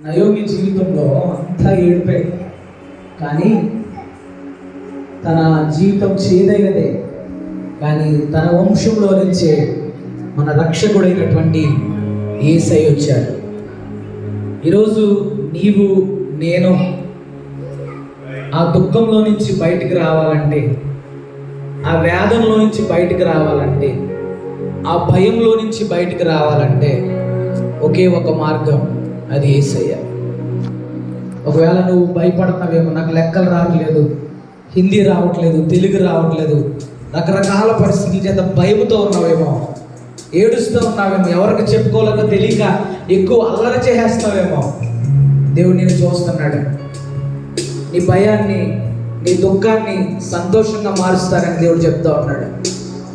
Naomi జీవితంలో అంతా ఏడిపే, కానీ తన జీవితం చేదైనదే. కానీ తన వంశంలో నుంచే మన రక్షకుడైనటువంటి యేసయ్య వచ్చాడు. ఈరోజు నీవు నేను ఆ దుఃఖంలో నుంచి బయటికి రావాలంటే, ఆ వేదనలో నుంచి బయటికి రావాలంటే, ఆ భయంలో నుంచి బయటికి రావాలంటే ఒకే ఒక మార్గం, అది యేసయ్య. ఒకవేళ నువ్వు భయపడుతున్నావేమో, నాకు లెక్కలు రావట్లేదు, హిందీ రావట్లేదు, తెలుగు రావట్లేదు, రకరకాల పరిస్థితుల చేత భయముతో ఉన్నావేమో, ఏడుస్తూ ఉన్నావేమో, ఎవరికి చెప్పుకోలేక తెలియక ఎక్కువ అల్లరి చేసేస్తావేమో, దేవుడు నిన్ను చూస్తున్నాడు. నీ భయాన్ని, నీ దుఃఖాన్ని సంతోషంగా మారుస్తానని దేవుడు చెప్తా ఉన్నాడు.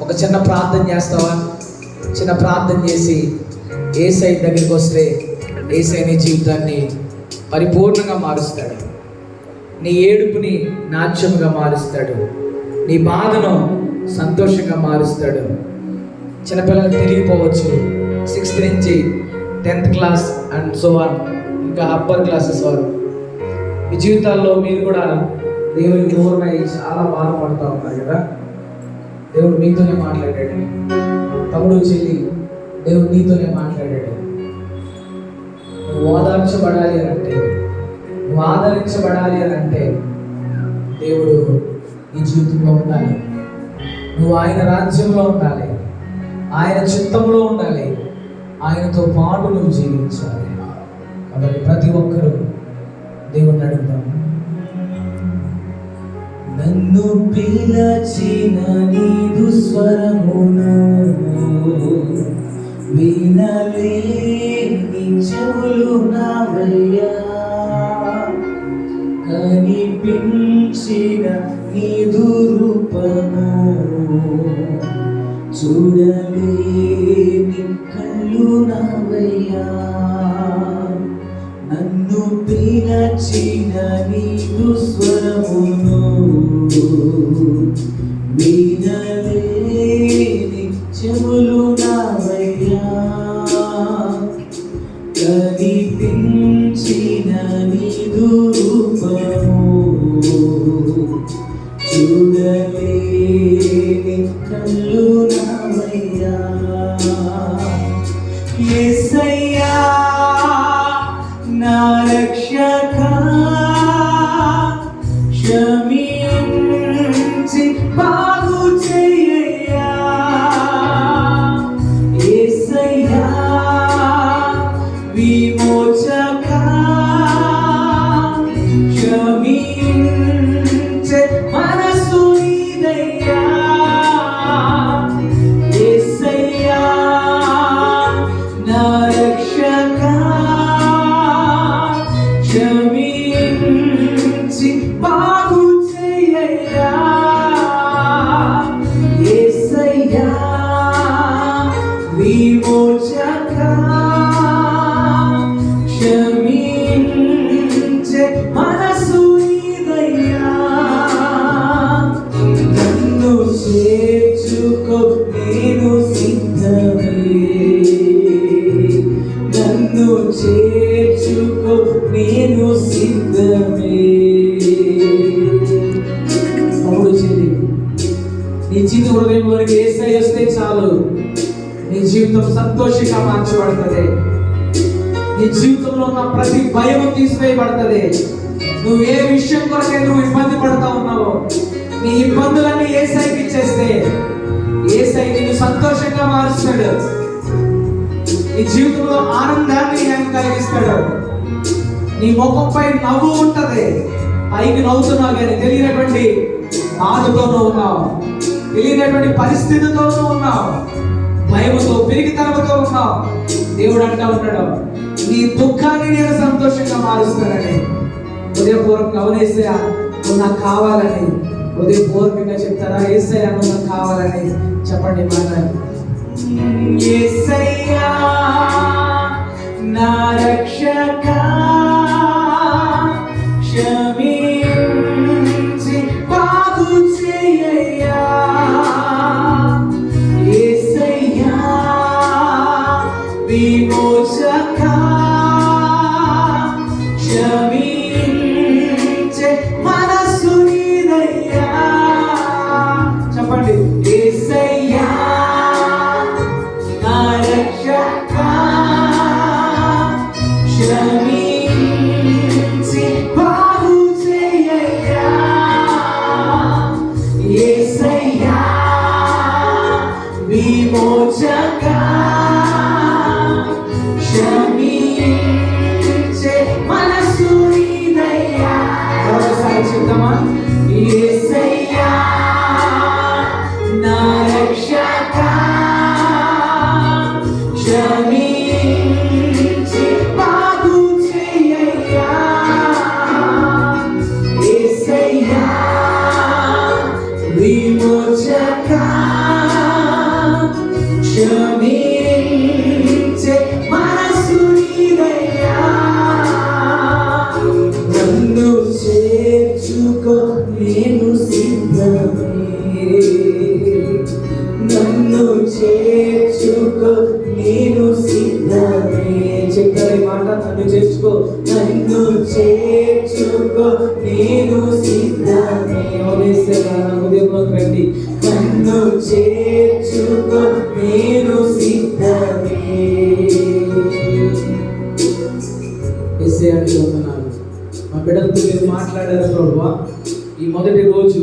ఒక చిన్న ప్రార్థన చేస్తావా? చిన్న ప్రార్థన చేసి యేసయ్య దగ్గరికి వస్తే యేసయ్య నీ జీవితాన్ని పరిపూర్ణంగా మారుస్తాడు. నీ ఏడుపుని నాట్యముగా మారుస్తాడు. నీ బాధను సంతోషంగా మారుస్తాడు. చిన్నపిల్లలకు తెలియకపోవచ్చు, 6th నుంచి 10th class and so on, ఇంకా అప్పర్ క్లాసెస్ వారు, మీ జీవితాల్లో మీరు కూడా దేవునికి దూరమై చాలా బాధపడుతూ ఉన్నారు కదా. దేవుడు మీతోనే మాట్లాడాడు. తమ్ముడు చెల్లి, దేవుడు నీతోనే మాట్లాడాడు. నువ్వు ఓదార్చబడాలి అని అంటే, నువ్వు ఆదరించబడాలి అని అంటే దేవుడు నీ జీవితంలో ఉండాలి. నువ్వు ఆయన రాజ్యంలో ఉండాలి, ఆయన చిత్తంలో ఉండాలి, ఆయనతో పాటు నువ్వు జీవించాలి. కాబట్టి ప్రతి ఒక్కరూ దేవుణ్ణి అడుగుతాం. నన్ను పిలచిన నీదు స్వరమును వినలేని చెవులు నావయ్యా, కనిపించిన నీదు రూపము చూడలేని కళ్ళు నావయ్యా, నన్ను పిలచిన నీదు స్వరమును వినలేని చెవులు నావయ్యా, కనిపించిన నీదు రూపము చూడలేని కళ్ళు నావయ్యా. యేసయ్యా నా రక్షకా, క్షమించి బాగు చెయ్యయ్యా. యేసయ్యా విమోచకా, క్షమించే మనసు నీదయ్యా. యేసయ్యా నా రక్షకా, క్షమించి బాగు చెయ్యయ్యా. యేసయ్యా విమోచకా, క్షమించే మనసు నీదయ్యా. నన్ను చేర్చుకో నేను సిద్ధమే, నన్ను చేర్చుకో నేను సిద్ధమే. తమ్ముడు చెల్లి, నీ జీవిత హృదయంలోనికి యేసయ్య వస్తే చాలు, నీ జీవితం సంతోషంగా మార్చబడుతుంది. నీ జీవితంలో ఉన్న ప్రతి భయం తీసివేయబడుతుంది. నువ్వు ఏ విషయం కొరకే నువ్వు ఇబ్బంది పడుతూ ఉన్నావో, నీ ఇబ్బందులన్నీ యేసయ్యకి ఇచ్చేస్తే యేసయ్య నిన్ను సంతోషంగా మారుస్తాడు. నీ జీవితంలో ఆనందాన్ని ఆయన కలిగిస్తాడు. నీ ముఖంపై నవ్వు ఉంటది. పైకి నవ్వుతున్నావు కానీ తెలియనటువంటి బాధతోనూ ఉన్నావు, తెలియనటువంటి పరిస్థితితోనూ ఉన్నావు, భయముతో పెరిగితనంతో ఉన్నావు. దేవుడు అంటా ఉన్నాడు, నీ దుఃఖాన్ని నేను సంతోషంగా మారుస్తానని. హృదయపూర్వకంగా అవును యేసయ్యా నువ్వు నాకు కావాలని హృదయపూర్వకంగా చెప్తారా? యేసయ్యా నువ్వు నాకు కావాలని చెప్పండి. మాట యేసయ్యా నా రక్షకా, క్షమించి బాగు చెయ్యయ్యా. విమోచక క్షమించి బాగు చేయయ్యా యేసయ్యా విమోచక క్షమించే మనసు నీదయ్యా. ఒకసారి చెప్తామా? యేసయ్యా నా రక్షక క్షమించి బాగు చేయయ్యా యేసయ్యా విమోచక క్షమించే మనసు నీదయ్యా. నన్ను చేర్చుకో నేను సిద్ధమే, నన్ను చేర్చుకో నేను సిద్ధమే. చెప్పారు ఈ మాట, నన్ను చేర్చుకో, నన్ను చేర్చుకో నేను సిద్ధమే. నా ఉదయంలోకి రండి, నన్ను చేర్చుకో నేను సిద్ధమే. యేసయ్య అంటున్నాను, మా బిడ్డలతో మీరు మాట్లాడారు ప్రభువా. ఈ మొదటి రోజు